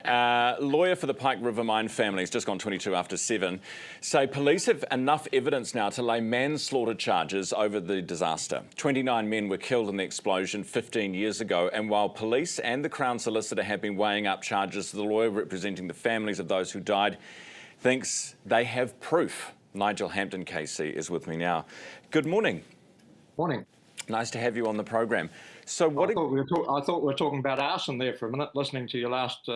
Lawyer for the Pike River Mine family, has just gone 22 after 7, say police have enough evidence now to lay manslaughter charges over the disaster. 29 men were killed in the explosion 15 years ago, and while police and the Crown Solicitor have been weighing up charges, the lawyer representing the families of those who died thinks they have proof. Nigel Hampton KC is with me now. Good morning. Morning. Nice to have you on the program. So what? I thought we were talking about arson there for a minute, listening to your last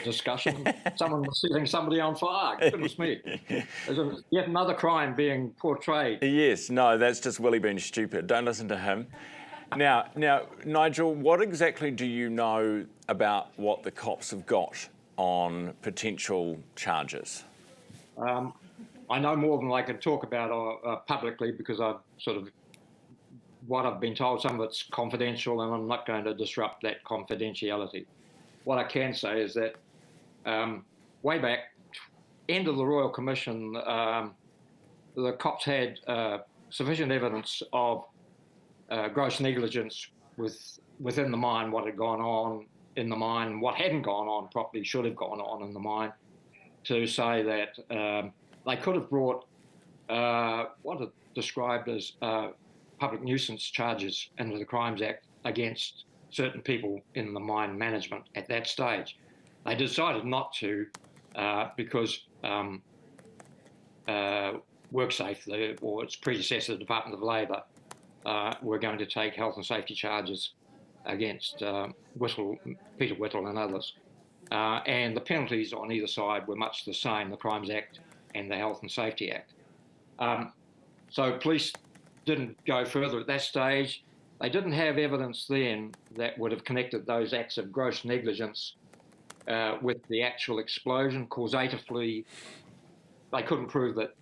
discussion. Someone was setting somebody on fire. Goodness me. There's yet another crime being portrayed. Yes, no, that's just Willie being stupid. Don't listen to him. Now, Nigel, what exactly do you know about what the cops have got on potential charges? I know more than I can talk about publicly because I've sort of what I've been told, some of it's confidential, and I'm not going to disrupt that confidentiality. What I can say is that way back, end of the Royal Commission, the cops had sufficient evidence of gross negligence within the mine, what had gone on in the mine, what hadn't gone on properly, should have gone on in the mine, to say that they could have brought what are described as public nuisance charges under the Crimes Act against certain people in the mine management at that stage. They decided not to because WorkSafe, or its predecessor, the Department of Labour, were going to take health and safety charges against Peter Whittle and others. And the penalties on either side were much the same, the Crimes Act and the Health and Safety Act. So police didn't go further at that stage. They didn't have evidence then that would have connected those acts of gross negligence with the actual explosion. Causatively, they couldn't prove that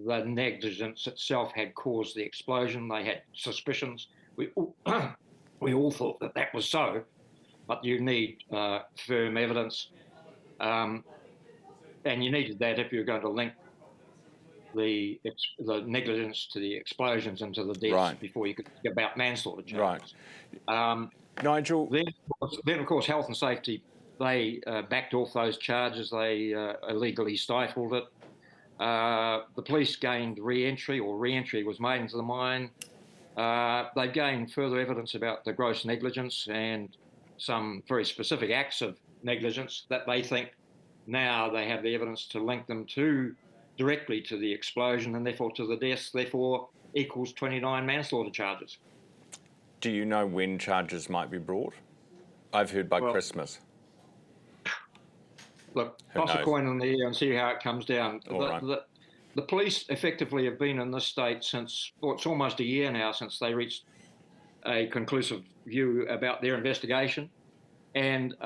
the negligence itself had caused the explosion. They had suspicions. We all thought that that was so, but you need firm evidence. And you needed that if you were going to link the negligence to the explosions and to the deaths before you could think about manslaughter charges. Right. Nigel? Then, of course, health and safety, they backed off those charges. They illegally stifled it. The police gained re-entry was made into the mine. They gained further evidence about the gross negligence and some very specific acts of negligence that they think now they have the evidence to link them directly to the explosion and therefore to the deaths, therefore equals 29 manslaughter charges. Do you know when charges might be brought? I've heard by Christmas. Look, toss a coin in the air and see how it comes down. The police effectively have been in this state since, it's almost a year now since they reached a conclusive view about their investigation. And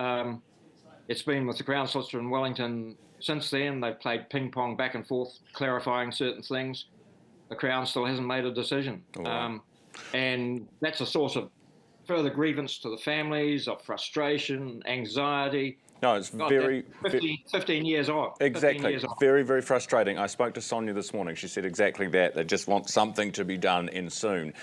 it's been with the Crown Solicitor in Wellington since then. They've played ping pong back and forth, clarifying certain things. The Crown still hasn't made a decision. And that's a source of further grievance to the families, of frustration, anxiety. No, it's 15 years on. Exactly. Very, very frustrating. I spoke to Sonia this morning. She said exactly that. They just want something to be done in soon.